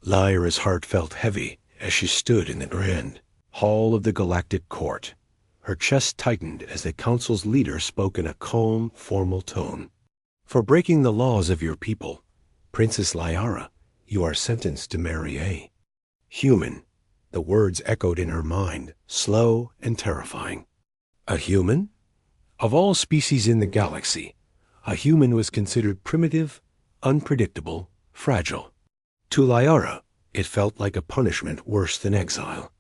Lyra's heart felt heavy as she stood in the grand hall of the galactic court. Her chest tightened as the council's leader spoke in a calm, formal tone. For breaking the laws of your people, Princess Lyra, you are sentenced to marry a human. The words echoed in her mind, slow and terrifying. A human? Of all species in the galaxy, a human was considered primitive, unpredictable, fragile. To Lyra, it felt like a punishment worse than exile.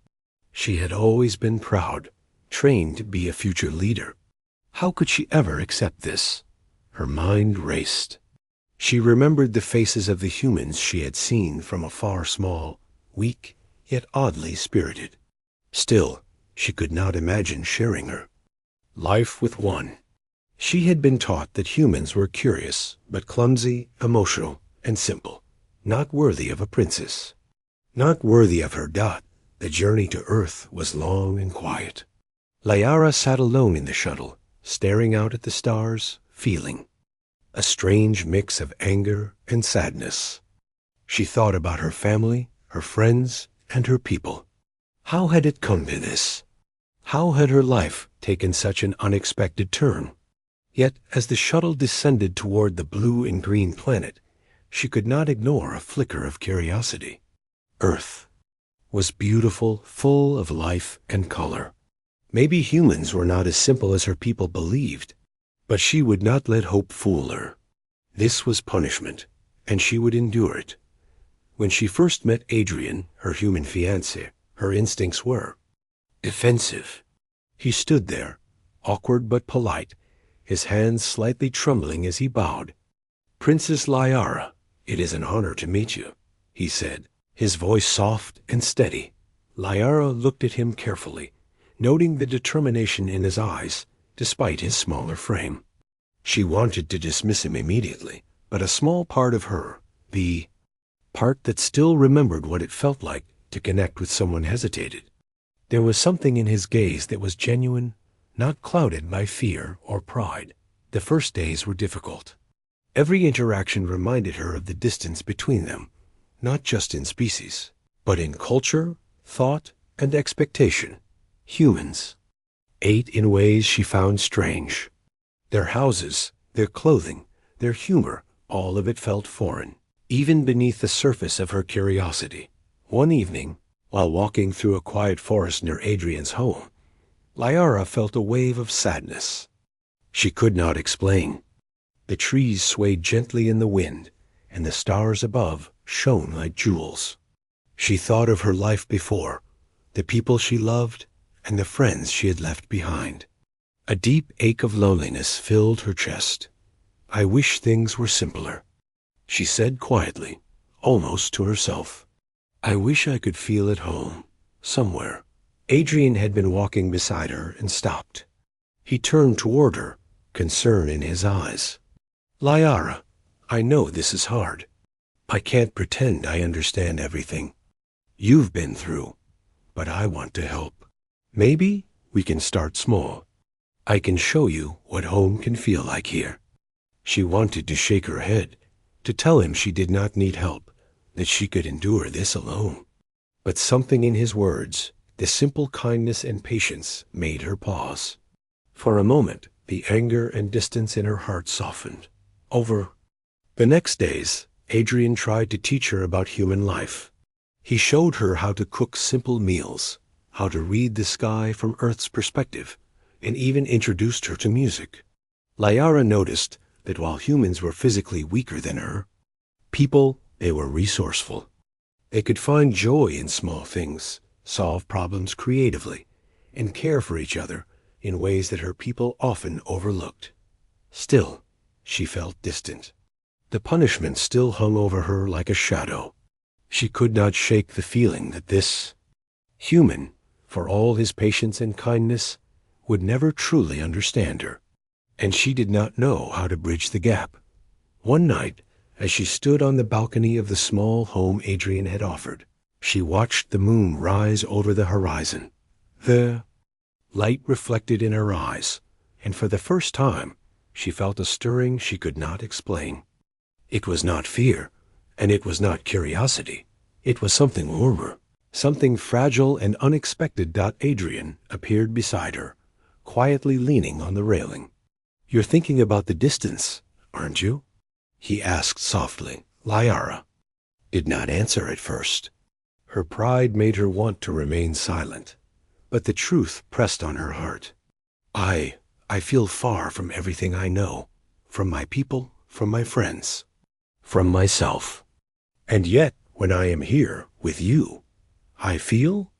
She had always been proud, trained to be a future leader. How could she ever accept this? Her mind raced. She remembered the faces of the humans she had seen from afar, small, weak, yet oddly spirited. Still, she could not imagine sharing her life with one. She had been taught that humans were curious, but clumsy, emotional, and simple, not worthy of a princess. Not worthy of her. The journey to Earth was long and quiet. Lyra sat alone in the shuttle, staring out at the stars, feeling a strange mix of anger and sadness. She thought about her family, her friends, and her people. How had it come to this? How had her life taken such an unexpected turn? Yet, as the shuttle descended toward the blue and green planet, she could not ignore a flicker of curiosity. Earth was beautiful, full of life and color. Maybe humans were not as simple as her people believed, but she would not let hope fool her. This was punishment, and she would endure it. When she first met Adrian, her human fiancé, her instincts were defensive. He stood there, awkward but polite, his hands slightly trembling as he bowed. "Princess Lyra, it is an honor to meet you," he said, his voice soft and steady. Lyra looked at him carefully, noting the determination in his eyes, despite his smaller frame. She wanted to dismiss him immediately, but a small part of her, the part that still remembered what it felt like to connect with someone, hesitated. There was something in his gaze that was genuine, not clouded by fear or pride. The first days were difficult. Every interaction reminded her of the distance between them, not just in species, but in culture, thought, and expectation. Humans ate in ways she found strange. Their houses, their clothing, their humor, all of it felt foreign, even beneath the surface of her curiosity. One evening, while walking through a quiet forest near Adrian's home, Lyra felt a wave of sadness. She could not explain. The trees swayed gently in the wind, and the stars above shone like jewels. She thought of her life before, the people she loved, and the friends she had left behind. A deep ache of loneliness filled her chest. "I wish things were simpler," she said quietly, almost to herself. "I wish I could feel at home, somewhere." Adrian had been walking beside her and stopped. He turned toward her, concern in his eyes. "Lyra, I know this is hard. I can't pretend I understand everything you've been through, but I want to help. Maybe we can start small. I can show you what home can feel like here." She wanted to shake her head, to tell him she did not need help, that she could endure this alone. But something in his words, the simple kindness and patience, made her pause. For a moment, the anger and distance in her heart softened. Over the next days, Adrian tried to teach her about human life. He showed her how to cook simple meals, how to read the sky from Earth's perspective, and even introduced her to music. Lyra noticed that while humans were physically weaker than her, they were resourceful. They could find joy in small things, solve problems creatively, and care for each other in ways that her people often overlooked. Still, she felt distant. The punishment still hung over her like a shadow. She could not shake the feeling that this human, for all his patience and kindness, would never truly understand her, and she did not know how to bridge the gap. One night, as she stood on the balcony of the small home Adrian had offered, she watched the moon rise over the horizon. The light reflected in her eyes, and for the first time, she felt a stirring she could not explain. It was not fear, and it was not curiosity. It was something warmer, something fragile and unexpected. Adrian appeared beside her, quietly leaning on the railing. "You're thinking about the distance, aren't you?" he asked softly. Lyara did not answer at first. Her pride made her want to remain silent, but the truth pressed on her heart. I feel far from everything I know, from my people, from my friends, from myself. And yet, when I am here with you, I feel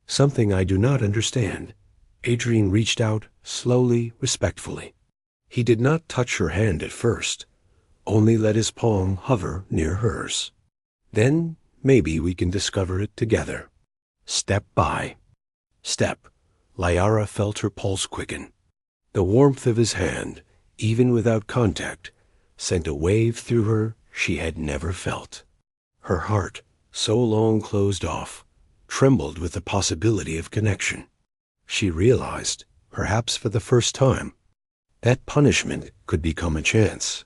something I do not understand." Adrian reached out, slowly, respectfully. He did not touch her hand at first, only let his palm hover near hers. "Then maybe we can discover it together." Step by step, Lyara felt her pulse quicken. The warmth of his hand, even without contact, sent a wave through her she had never felt. Her heart, so long closed off, trembled with the possibility of connection. She realized, perhaps for the first time, that punishment could become a chance,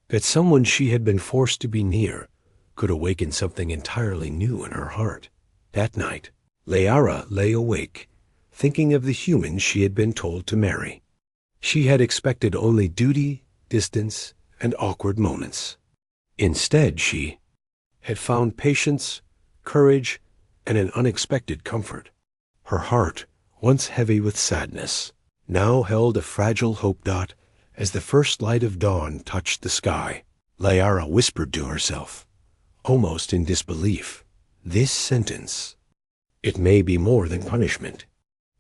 that someone she had been forced to be near could awaken something entirely new in her heart. That night, Lyara lay awake, thinking of the human she had been told to marry. She had expected only duty, distance, and awkward moments. Instead, she had found patience, courage, and an unexpected comfort. Her heart, once heavy with sadness, now held a fragile hope. As the first light of dawn touched the sky, Lyara whispered to herself, almost in disbelief, "This sentence, it may be more than punishment.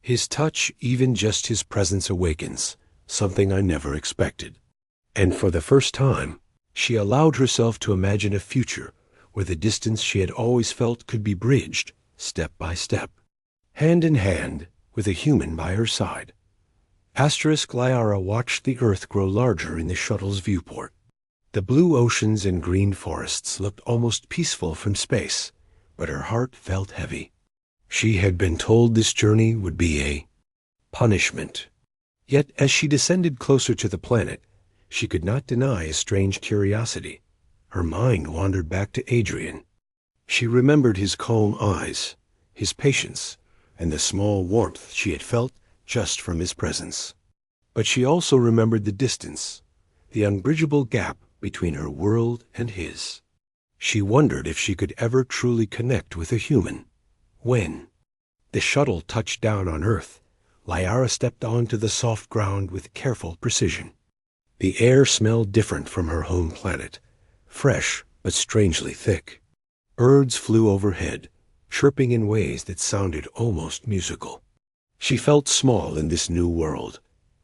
His touch, even just his presence, awakens something I never expected." And for the first time, she allowed herself to imagine a future where the distance she had always felt could be bridged, step by step, hand in hand, with a human by her side. Lyara watched the Earth grow larger in the shuttle's viewport. The blue oceans and green forests looked almost peaceful from space, but her heart felt heavy. She had been told this journey would be a punishment. Yet as she descended closer to the planet, she could not deny a strange curiosity. Her mind wandered back to Adrian. She remembered his calm eyes, his patience, and the small warmth she had felt just from his presence. But she also remembered the distance, the unbridgeable gap between her world and his. She wondered if she could ever truly connect with a human. When the shuttle touched down on Earth, Lyara stepped onto the soft ground with careful precision. The air smelled different from her home planet, fresh but strangely thick. Birds flew overhead, chirping in ways that sounded almost musical. She felt small in this new world,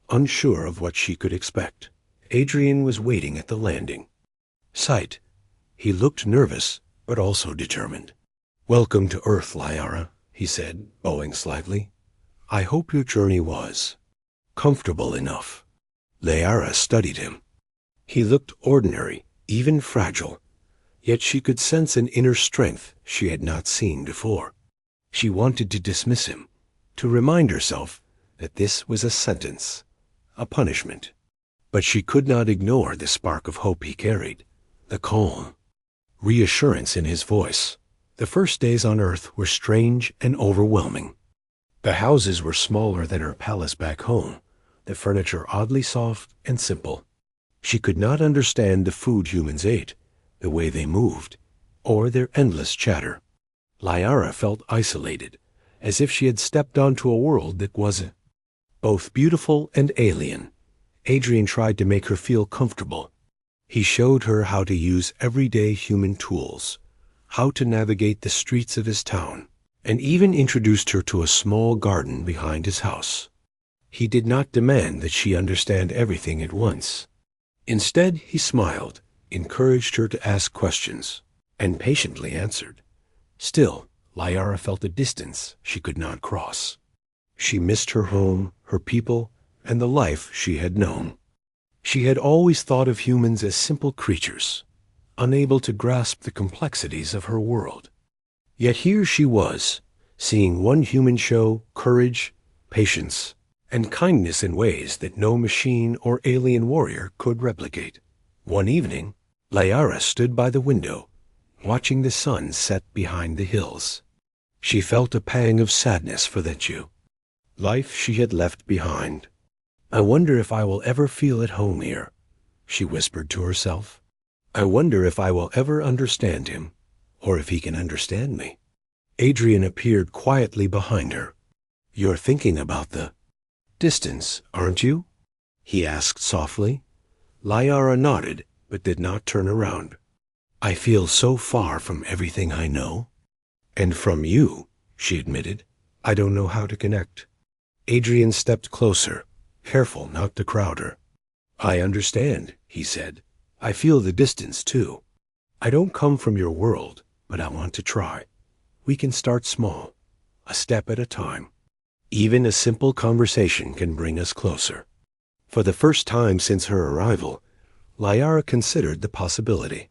unsure of what she could expect. Adrian was waiting at the landing. Sight. He looked nervous, but also determined. "Welcome to Earth, Lyara," he said, bowing slightly. "I hope your journey was comfortable enough." Lyara studied him. He looked ordinary, even fragile, yet she could sense an inner strength she had not seen before. She wanted to dismiss him, to remind herself that this was a sentence, a punishment. But she could not ignore the spark of hope he carried, the calm, reassurance in his voice. The first days on Earth were strange and overwhelming. The houses were smaller than her palace back home, the furniture oddly soft and simple. She could not understand the food humans ate, the way they moved, or their endless chatter. Lyara felt isolated, as if she had stepped onto a world that was both beautiful and alien. Adrian tried to make her feel comfortable. He showed her how to use everyday human tools, how to navigate the streets of his town, and even introduced her to a small garden behind his house. He did not demand that she understand everything at once. Instead, he smiled, encouraged her to ask questions, and patiently answered. Still, Lyara felt a distance she could not cross. She missed her home, her people, and the life she had known. She had always thought of humans as simple creatures, unable to grasp the complexities of her world. Yet here she was, seeing one human show courage, patience, and kindness in ways that no machine or alien warrior could replicate. One evening, Lyara stood by the window, watching the sun set behind the hills. She felt a pang of sadness for that Jew. Life she had left behind. "I wonder if I will ever feel at home here," she whispered to herself. "I wonder if I will ever understand him, or if he can understand me." Adrian appeared quietly behind her. "You're thinking about the distance, aren't you?" he asked softly. Liara nodded, but did not turn around. "I feel so far from everything I know." "And from you," she admitted. "I don't know how to connect." Adrian stepped closer, careful not to crowd her. "I understand," he said. "I feel the distance, too. I don't come from your world, but I want to try. We can start small, a step at a time. Even a simple conversation can bring us closer." For the first time since her arrival, Liara considered the possibility.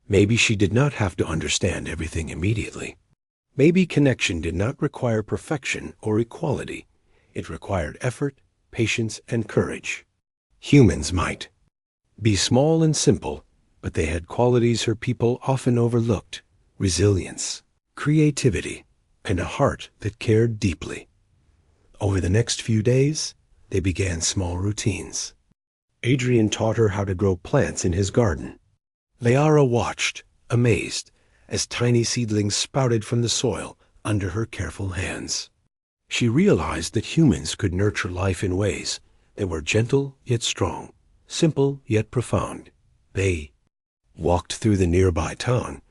Maybe she did not have to understand everything immediately. Maybe connection did not require perfection or equality. It required effort, patience, and courage. Humans might be small and simple, but they had qualities her people often overlooked: resilience, creativity, and a heart that cared deeply. Over the next few days, they began small routines. Adrian taught her how to grow plants in his garden. Liara watched, amazed, as tiny seedlings sprouted from the soil under her careful hands. She realized that humans could nurture life in ways that were gentle yet strong, simple yet profound. They walked through the nearby town,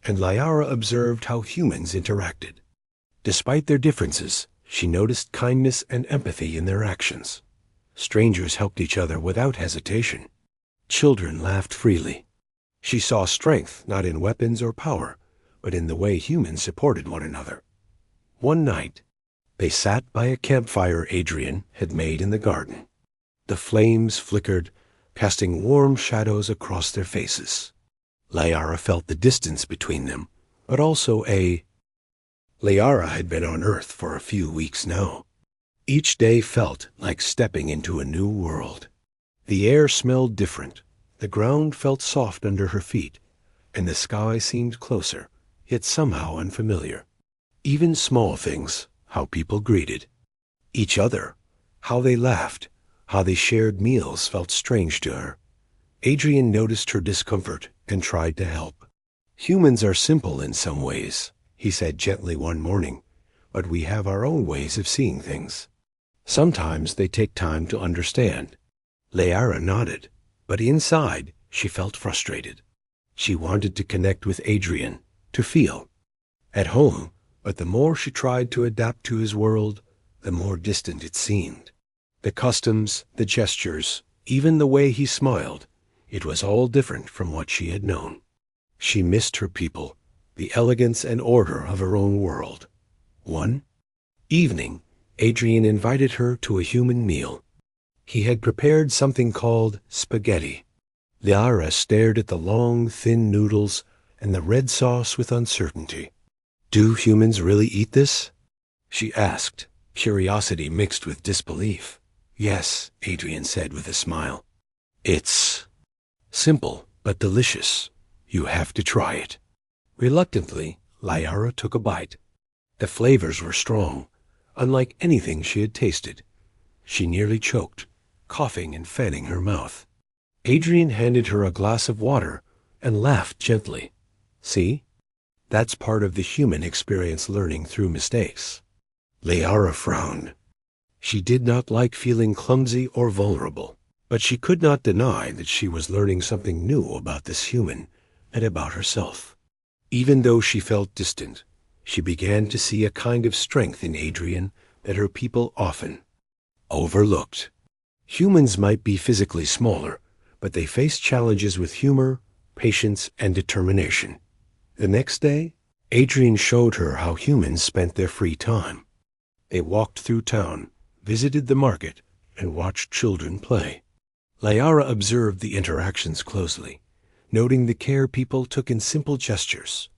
and Liara observed how humans interacted. Despite their differences, she noticed kindness and empathy in their actions. Strangers helped each other without hesitation. Children laughed freely. She saw strength not in weapons or power, but in the way humans supported one another. One night, they sat by a campfire Adrian had made in the garden. The flames flickered, casting warm shadows across their faces. Liara felt the distance between them, but also Liara had been on Earth for a few weeks now. Each day felt like stepping into a new world. The air smelled different, the ground felt soft under her feet, and the sky seemed closer, yet somehow unfamiliar. Even small things, how people greeted each other, how they laughed, how they shared meals, felt strange to her. Adrian noticed her discomfort and tried to help. "Humans are simple in some ways," he said gently one morning, "but we have our own ways of seeing things. Sometimes they take time to understand." Liara nodded, but inside she felt frustrated. She wanted to connect with Adrian, to feel at home, but the more she tried to adapt to his world, the more distant it seemed. The customs, the gestures, even the way he smiled, it was all different from what she had known. She missed her people, the elegance and order of her own world. One evening, Adrian invited her to a human meal. He had prepared something called spaghetti. Liara stared at the long, thin noodles and the red sauce with uncertainty. "Do humans really eat this?" she asked, curiosity mixed with disbelief. "Yes," Adrian said with a smile. "It's simple but delicious. You have to try it." Reluctantly, Liara took a bite. The flavors were strong, unlike anything she had tasted. She nearly choked, coughing and fanning her mouth. Adrian handed her a glass of water and laughed gently. "See? That's part of the human experience, learning through mistakes." Liara frowned. She did not like feeling clumsy or vulnerable, but she could not deny that she was learning something new about this human and about herself. Even though she felt distant, she began to see a kind of strength in Adrian that her people often overlooked. Humans might be physically smaller, but they faced challenges with humor, patience, and determination. The next day, Adrian showed her how humans spent their free time. They walked through town, visited the market, and watched children play. Liara observed the interactions closely, noting the care people took in simple gestures,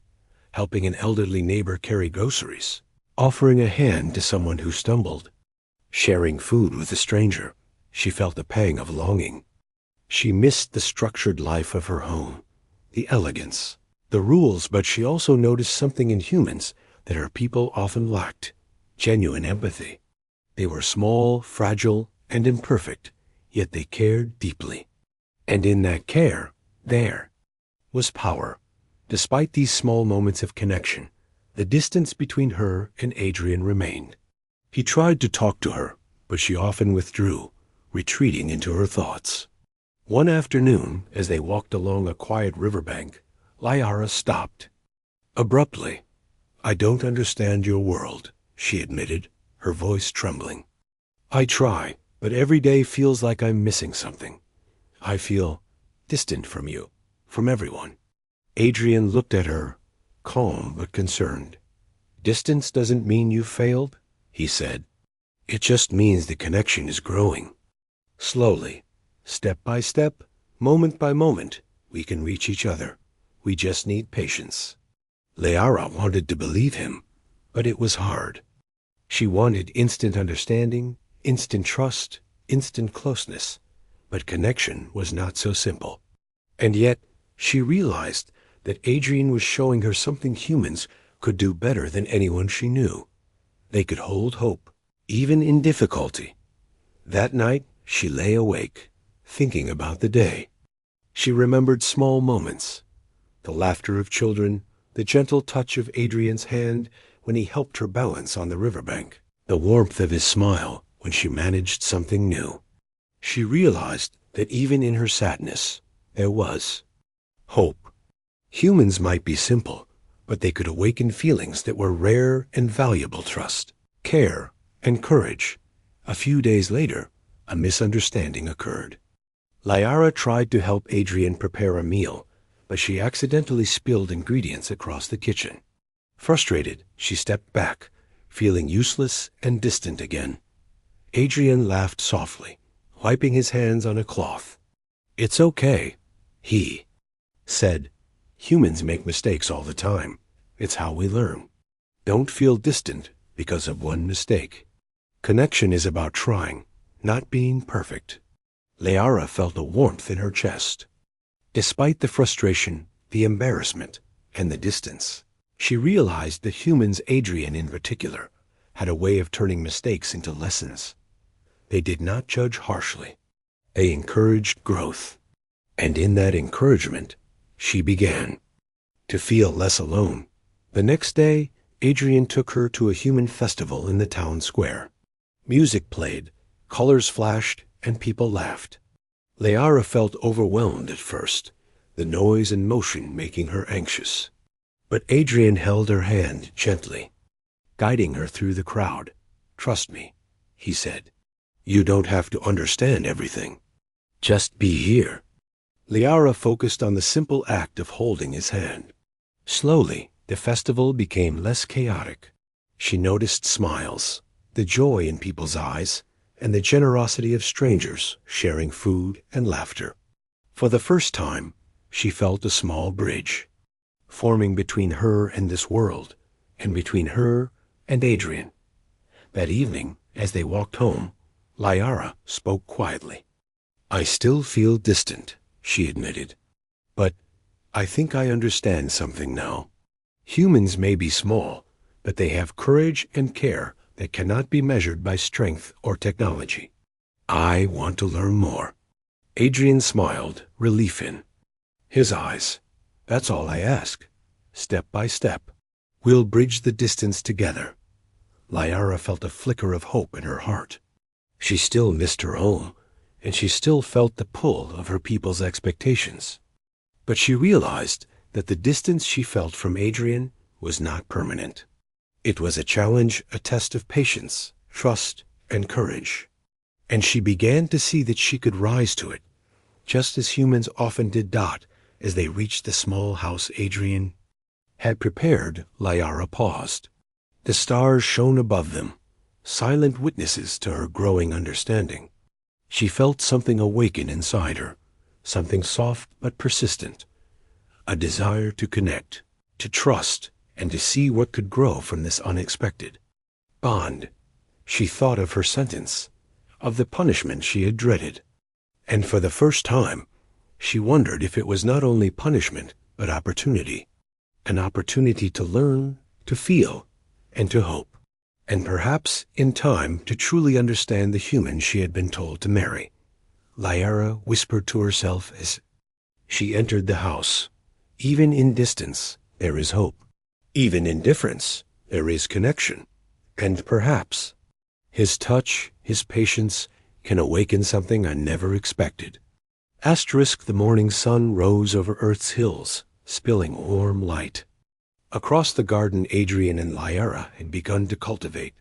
helping an elderly neighbor carry groceries, offering a hand to someone who stumbled, sharing food with a stranger. She felt a pang of longing. She missed the structured life of her home, the elegance, the rules, but she also noticed something in humans that her people often lacked: genuine empathy. They were small, fragile, and imperfect, yet they cared deeply. And in that care, there was power. Despite these small moments of connection, the distance between her and Adrian remained. He tried to talk to her, but she often withdrew, retreating into her thoughts. One afternoon, as they walked along a quiet riverbank, Liara stopped. Abruptly, "I don't understand your world," she admitted, her voice trembling. "I try, but every day feels like I'm missing something. I feel distant from you, from everyone." Adrian looked at her, calm but concerned. "Distance doesn't mean you've failed," he said. "It just means the connection is growing. Slowly, step by step, moment by moment, we can reach each other. We just need patience." Liara wanted to believe him, but it was hard. She wanted instant understanding, instant trust, instant closeness, but connection was not so simple. And yet, she realized that Adrian was showing her something humans could do better than anyone she knew. They could hold hope, even in difficulty. That night, she lay awake, thinking about the day. She remembered small moments: the laughter of children, the gentle touch of Adrian's hand when he helped her balance on the riverbank, the warmth of his smile when she managed something new. She realized that even in her sadness, there was hope. Humans might be simple, but they could awaken feelings that were rare and valuable: trust, care, and courage. A few days later, a misunderstanding occurred. Liara tried to help Adrian prepare a meal, but she accidentally spilled ingredients across the kitchen. Frustrated, she stepped back, feeling useless and distant again. Adrian laughed softly, wiping his hands on a cloth. "It's okay," he said. "Humans make mistakes all the time. It's how we learn. Don't feel distant because of one mistake. Connection is about trying, not being perfect." Liara felt a warmth in her chest. Despite the frustration, the embarrassment, and the distance, she realized that humans, Adrian in particular, had a way of turning mistakes into lessons. They did not judge harshly. They encouraged growth. And in that encouragement, she began to feel less alone. The next day, Adrian took her to a human festival in the town square. Music played, colors flashed, and people laughed. Liara felt overwhelmed at first, the noise and motion making her anxious. But Adrian held her hand gently, guiding her through the crowd. "Trust me," he said. "You don't have to understand everything. Just be here." Liara focused on the simple act of holding his hand. Slowly, the festival became less chaotic. She noticed smiles, the joy in people's eyes, and the generosity of strangers sharing food and laughter. For the first time, she felt a small bridge forming between her and this world, and between her and Adrian. That evening, as they walked home, Liara spoke quietly. "I still feel distant," she admitted, "but I think I understand something now. Humans may be small, but they have courage and care that cannot be measured by strength or technology. I want to learn more." Adrian smiled, relief in his eyes. "That's all I ask. Step by step, we'll bridge the distance together." Liara felt a flicker of hope in her heart. She still missed her home, and she still felt the pull of her people's expectations. But she realized that the distance she felt from Adrian was not permanent. It was a challenge, a test of patience, trust, and courage. And she began to see that she could rise to it, just as humans often did. As they reached the small house Adrian had prepared, Liara paused. The stars shone above them, silent witnesses to her growing understanding. She felt something awaken inside her, something soft but persistent, a desire to connect, to trust, and to see what could grow from this unexpected bond. She thought of her sentence, of the punishment she had dreaded, and for the first time, she wondered if it was not only punishment, but opportunity. an opportunity to learn, to feel, and to hope, and perhaps, in time, to truly understand the human she had been told to marry. Lyra whispered to herself as she entered the house. Even in distance, there is hope. Even in difference, there is connection. And perhaps his touch, his patience, can awaken something I never expected. The morning sun rose over Earth's hills, spilling warm light. Across the garden Adrian and Lyra had begun to cultivate.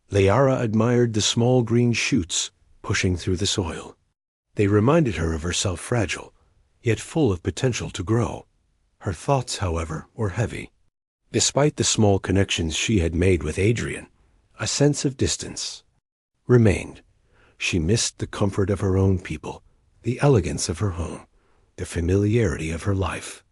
Lyra admired the small green shoots pushing through the soil. They reminded her of herself fragile, yet full of potential to grow. Her thoughts, however, were heavy. Despite the small connections she had made with Adrian, a sense of distance remained. She missed the comfort of her own people, the elegance of her home, the familiarity of her life.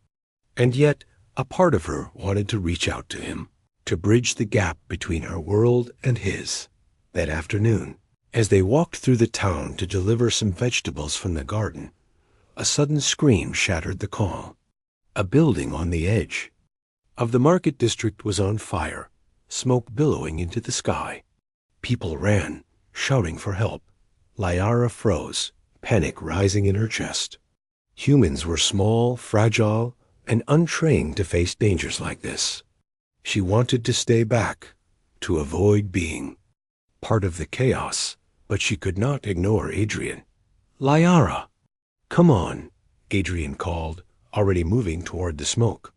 And yet, a part of her wanted to reach out to him, to bridge the gap between her world and his. That afternoon, as they walked through the town to deliver some vegetables from the garden, a sudden scream shattered the calm. A building on the edge of the market district was on fire, smoke billowing into the sky. People ran, shouting for help. Lyra froze, panic rising in her chest. Humans were small, fragile, and untrained to face dangers like this. She wanted to stay back, to avoid being part of the chaos, but she could not ignore Adrian. "Lyra, come on," Adrian called, already moving toward the smoke.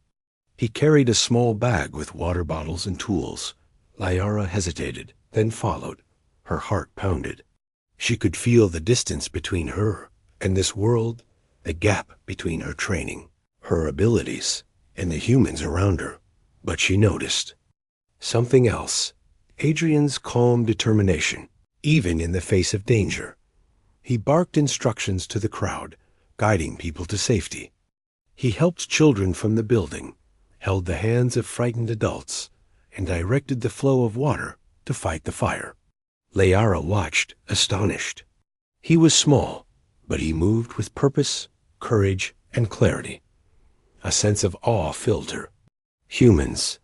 He carried a small bag with water bottles and tools. Lyra hesitated, then followed. Her heart pounded. She could feel the distance between her and this world, the gap between her training, her abilities, and the humans around her. But she noticed something else. Adrian's calm determination, even in the face of danger. He barked instructions to the crowd, guiding people to safety. He helped children from the building, held the hands of frightened adults, and directed the flow of water to fight the fire. Lyra watched, astonished. He was small, but he moved with purpose, courage, and clarity. A sense of awe filled her. Humans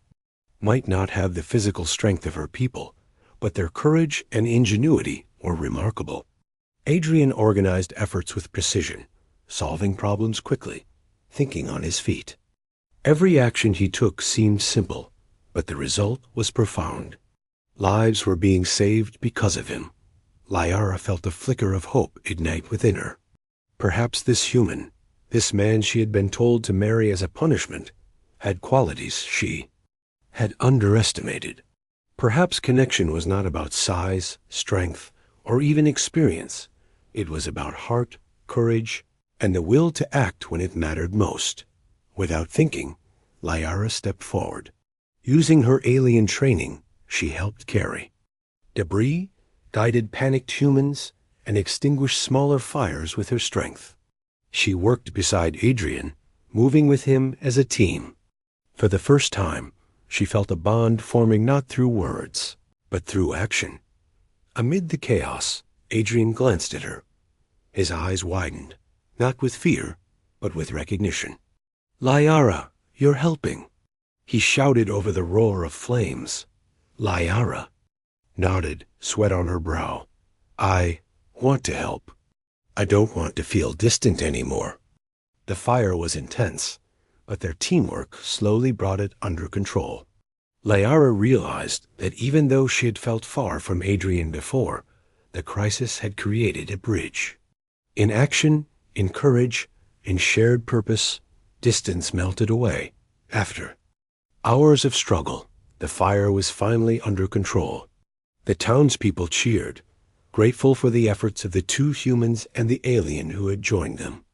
might not have the physical strength of her people, but their courage and ingenuity were remarkable. Adrian organized efforts with precision, solving problems quickly, thinking on his feet. Every action he took seemed simple, but the result was profound. Lives were being saved because of him. Lyra felt a flicker of hope ignite within her. Perhaps this human, this man she had been told to marry as a punishment, had qualities she had underestimated. Perhaps connection was not about size, strength, or even experience. It was about heart, courage, and the will to act when it mattered most. Without thinking, Lyra stepped forward. Using her alien training, she helped carry debris, guided panicked humans, and extinguished smaller fires with her strength. She worked beside Adrian, moving with him as a team. For the first time, she felt a bond forming not through words, but through action. Amid the chaos, Adrian glanced at her. His eyes widened, not with fear, but with recognition. "Lyra, you're helping," he shouted over the roar of flames. Lyra nodded, sweat on her brow. "I want to help. I don't want to feel distant anymore." The fire was intense, but their teamwork slowly brought it under control. Lyra realized that even though she had felt far from Adrian before, the crisis had created a bridge. In action, in courage, in shared purpose, distance melted away. After hours of struggle, the fire was finally under control. The townspeople cheered, grateful for the efforts of the two humans and the alien who had joined them.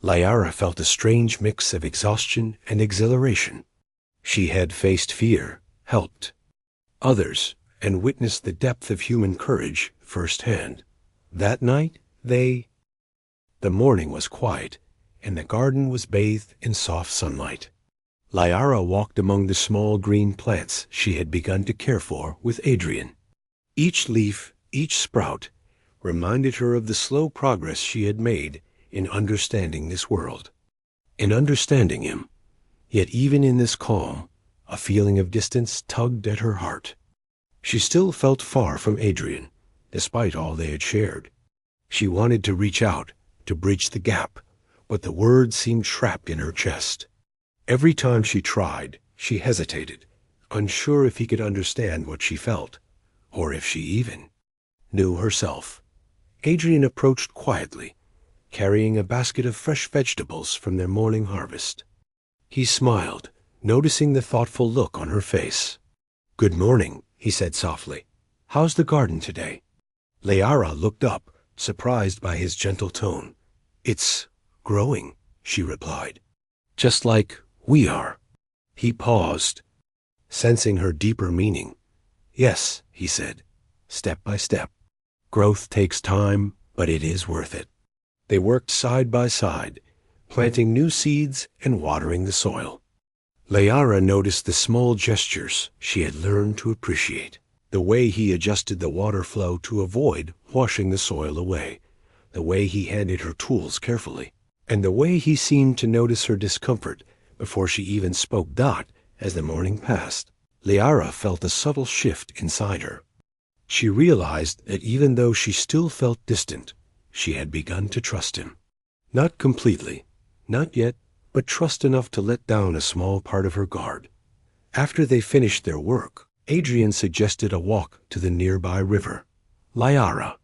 Lyra felt a strange mix of exhaustion and exhilaration. She had faced fear, helped others, and witnessed the depth of human courage firsthand. That night, the morning was quiet, and the garden was bathed in soft sunlight. Lyra walked among the small green plants she had begun to care for with Adrian. Each leaf, each sprout, reminded her of the slow progress she had made in understanding this world. In understanding him, Yet even in this calm, a feeling of distance tugged at her heart. She still felt far from Adrian, despite all they had shared. She wanted to reach out, to bridge the gap, but the words seemed trapped in her chest. Every time she tried, she hesitated, unsure if he could understand what she felt, or if she even knew herself. Adrian approached quietly, carrying a basket of fresh vegetables from their morning harvest. He smiled, noticing the thoughtful look on her face. "Good morning," he said softly. "How's the garden today?" Liara looked up, surprised by his gentle tone. "It's growing," she replied. "Just like we are." He paused, sensing her deeper meaning. "Yes," he said, "step by step. Growth takes time, but it is worth it." They worked side by side, planting new seeds and watering the soil. Liara noticed the small gestures she had learned to appreciate. The way he adjusted the water flow to avoid washing the soil away, the way he handed her tools carefully, and the way he seemed to notice her discomfort before she even spoke. As the morning passed, Liara felt a subtle shift inside her. She realized that even though she still felt distant, she had begun to trust him. Not completely, not yet, but trust enough to let down a small part of her guard. After they finished their work, Adrian suggested a walk to the nearby river. Liara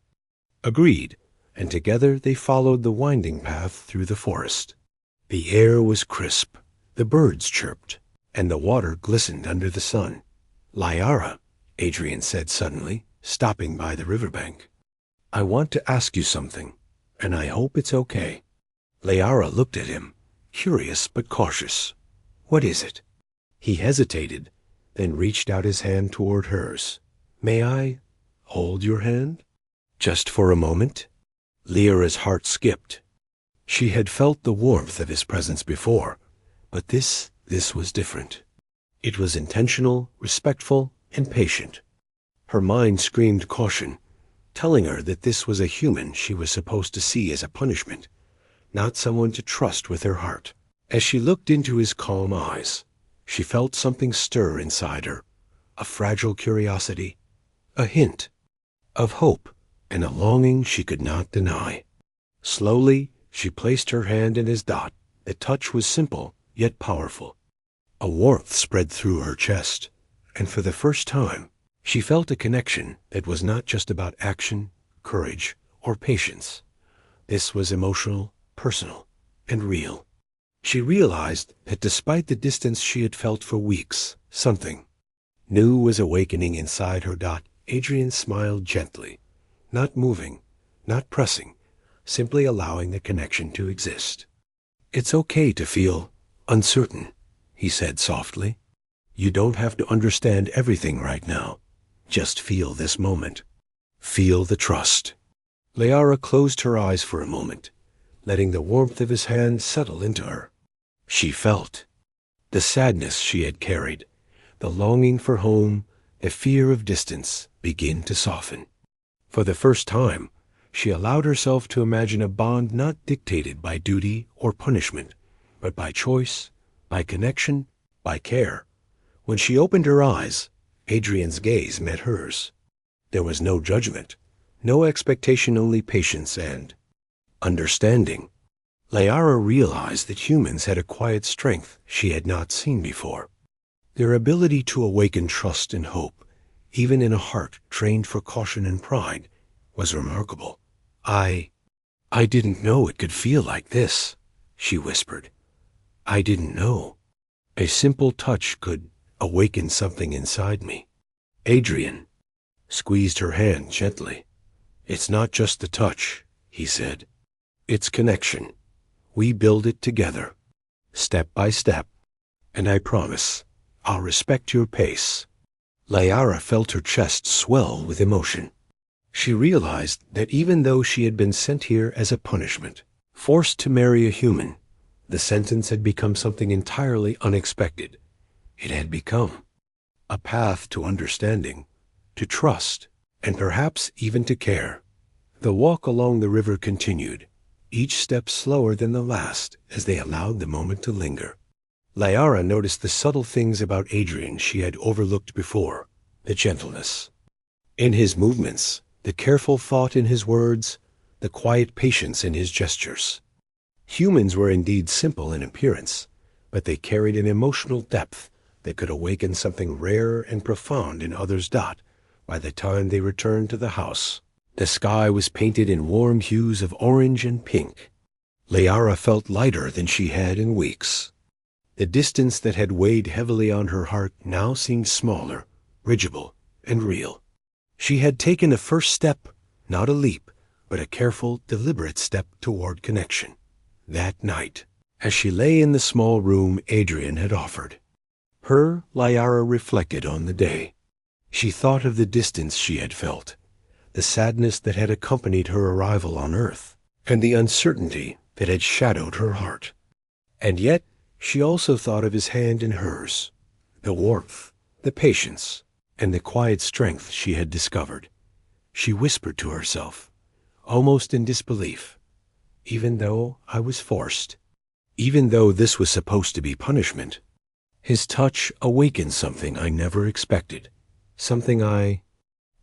agreed, and together they followed the winding path through the forest. The air was crisp, the birds chirped, and the water glistened under the sun. "Liara," Adrian said suddenly, stopping by the riverbank, "I want to ask you something, and I hope it's okay." Liara looked at him, curious but cautious. "What is it?" He hesitated, then reached out his hand toward hers. "May I hold your hand? Just for a moment?" Liara's heart skipped. She had felt the warmth of his presence before, but this was different. It was intentional, respectful, and patient. Her mind screamed caution, telling her that this was a human she was supposed to see as a punishment, not someone to trust with her heart. As she looked into his calm eyes, she felt something stir inside her, a fragile curiosity, a hint of hope, and a longing she could not deny. Slowly, she placed her hand in his. The touch was simple, yet powerful. A warmth spread through her chest, and for the first time, she felt a connection that was not just about action, courage, or patience. This was emotional, personal, and real. She realized that despite the distance she had felt for weeks, something new was awakening inside her. Adrian smiled gently, not moving, not pressing, simply allowing the connection to exist. "It's okay to feel uncertain," he said softly. "You don't have to understand everything right now. Just feel this moment. Feel the trust." Liara closed her eyes for a moment, letting the warmth of his hand settle into her. She felt the sadness she had carried, the longing for home, the fear of distance begin to soften. For the first time, she allowed herself to imagine a bond not dictated by duty or punishment, but by choice, by connection, by care. When she opened her eyes, Adrian's gaze met hers. There was no judgment, no expectation, only patience and understanding. Liara realized that humans had a quiet strength she had not seen before. Their ability to awaken trust and hope, even in a heart trained for caution and pride, was remarkable. I didn't know it could feel like this," she whispered. "I didn't know. A simple touch could awaken something inside me." Adrian squeezed her hand gently. "It's not just the touch," he said. "It's connection. We build it together, step by step, and I promise I'll respect your pace." Liara felt her chest swell with emotion. She realized that even though she had been sent here as a punishment, forced to marry a human, the sentence had become something entirely unexpected. It had become a path to understanding, to trust, and perhaps even to care. The walk along the river continued, each step slower than the last as they allowed the moment to linger. Liara noticed the subtle things about Adrian she had overlooked before, the gentleness in his movements, the careful thought in his words, the quiet patience in his gestures. Humans were indeed simple in appearance, but they carried an emotional depth that could awaken something rare and profound in others. By the time they returned to the house, the sky was painted in warm hues of orange and pink. Liara felt lighter than she had in weeks. The distance that had weighed heavily on her heart now seemed smaller, bridgeable, and real. She had taken a first step, not a leap, but a careful, deliberate step toward connection. That night, as she lay in the small room Adrian had offered her, Liara reflected on the day. She thought of the distance she had felt, the sadness that had accompanied her arrival on Earth, and the uncertainty that had shadowed her heart. And yet, she also thought of his hand in hers, the warmth, the patience, and the quiet strength she had discovered. She whispered to herself, almost in disbelief, even though I was forced, even though this was supposed to be punishment, his touch awakened something I never expected, something I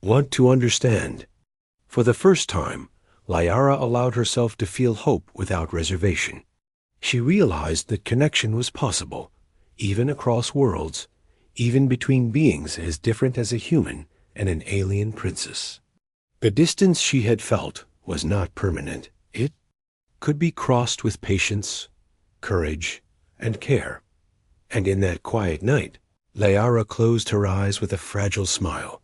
want to understand. For the first time, Liara allowed herself to feel hope without reservation. She realized that connection was possible, even across worlds, even between beings as different as a human and an alien princess. The distance she had felt was not permanent. It could be crossed with patience, courage, and care. And in that quiet night, Liara closed her eyes with a fragile smile,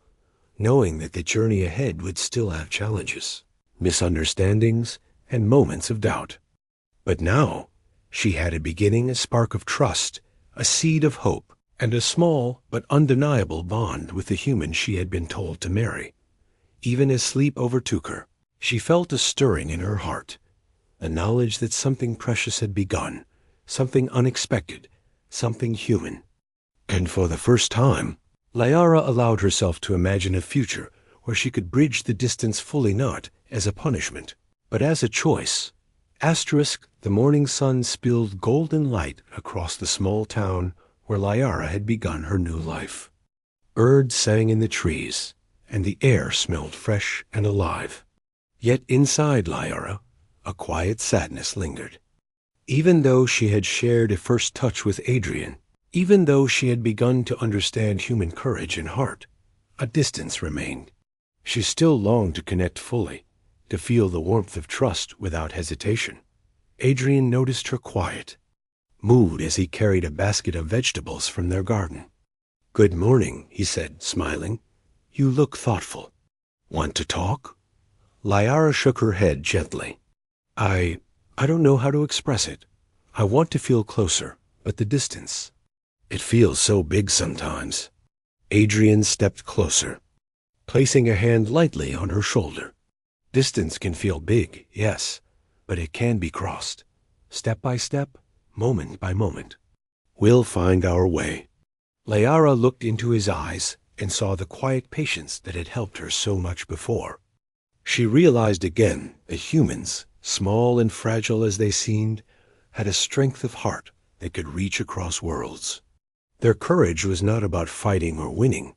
knowing that the journey ahead would still have challenges, misunderstandings, and moments of doubt. But now, she had a beginning, a spark of trust, a seed of hope, and a small but undeniable bond with the human she had been told to marry. Even as sleep overtook her, she felt a stirring in her heart, a knowledge that something precious had begun, something unexpected, something human. And for the first time, Liara allowed herself to imagine a future where she could bridge the distance fully, not as a punishment, but as a choice. The morning sun spilled golden light across the small town where Liara had begun her new life. Birds sang in the trees, and the air smelled fresh and alive. Yet inside Liara, a quiet sadness lingered. Even though she had shared a first touch with Adrian, even though she had begun to understand human courage and heart, a distance remained. She still longed to connect fully, to feel the warmth of trust without hesitation. Adrian noticed her quiet mood as he carried a basket of vegetables from their garden. "Good morning," he said, smiling. "You look thoughtful. Want to talk?" Liara shook her head gently. I don't know how to express it. I want to feel closer, but the distance, it feels so big sometimes." Adrian stepped closer, placing a hand lightly on her shoulder. Distance can feel big, yes, but it can be crossed, step by step, moment by moment. We'll find our way. Liara looked into his eyes and saw the quiet patience that had helped her so much before. She realized again that humans, small and fragile as they seemed, had a strength of heart that could reach across worlds. Their courage was not about fighting or winning.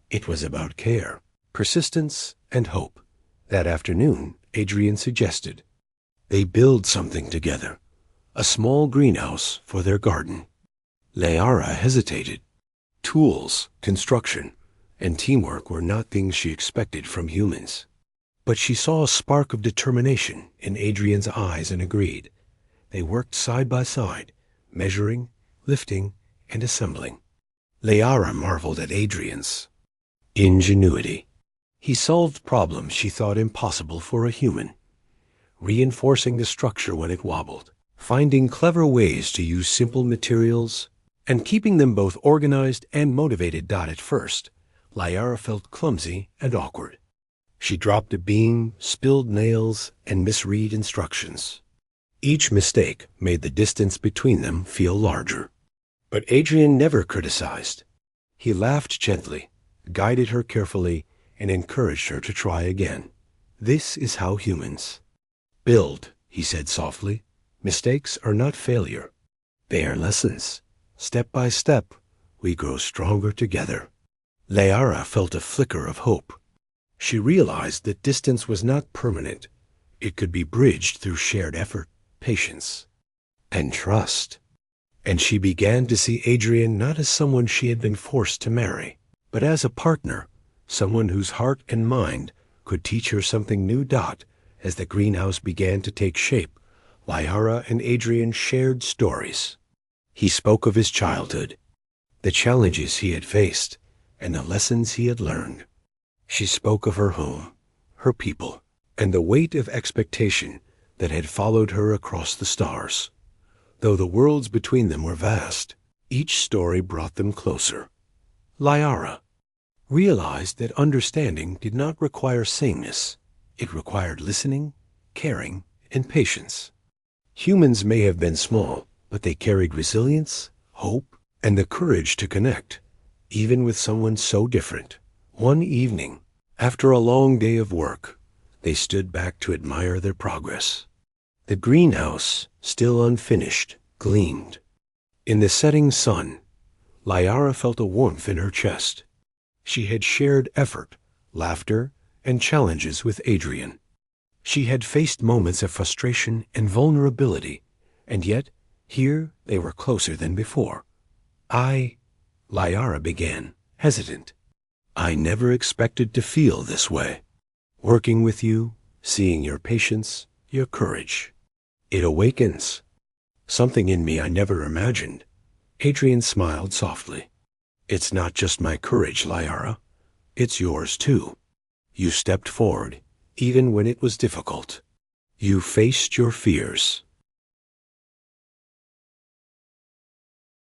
It was about care, persistence, and hope. That afternoon, Adrian suggested they build something together, a small greenhouse for their garden. Liara hesitated. Tools, construction, and teamwork were not things she expected from humans. But she saw a spark of determination in Adrian's eyes and agreed. They worked side by side, measuring, lifting, and assembling. Liara marveled at Adrian's ingenuity. He solved problems she thought impossible for a human, reinforcing the structure when it wobbled, finding clever ways to use simple materials, and keeping them both organized and motivated. At first, Liara felt clumsy and awkward. She dropped a beam, spilled nails, and misread instructions. Each mistake made the distance between them feel larger. But Adrian never criticized. He laughed gently, guided her carefully, and encouraged her to try again. "This is how humans build," he said softly. "Mistakes are not failure. They are lessons. Step by step, we grow stronger together. Layara felt a flicker of hope. She realized that distance was not permanent. It could be bridged through shared effort, patience, and trust. And she began to see Adrian not as someone she had been forced to marry, but as a partner, someone whose heart and mind could teach her something new. As the greenhouse began to take shape, Layara and Adrian shared stories. He spoke of his childhood, the challenges he had faced, and the lessons he had learned. She spoke of her home, her people, and the weight of expectation that had followed her across the stars. Though the worlds between them were vast, each story brought them closer. Layara realized that understanding did not require sameness. It required listening, caring, and patience. Humans may have been small, but they carried resilience, hope, and the courage to connect, even with someone so different. One evening, after a long day of work, they stood back to admire their progress. The greenhouse, still unfinished, gleamed. In the setting sun, Layara felt a warmth in her chest. She had shared effort, laughter, and challenges with Adrian. She had faced moments of frustration and vulnerability, and yet here they were closer than before. Layara began, hesitant. I never expected to feel this way. Working with you, seeing your patience, your courage. It awakens something in me I never imagined. Adrian smiled softly. It's not just my courage, Layara. It's yours too. You stepped forward, even when it was difficult. You faced your fears,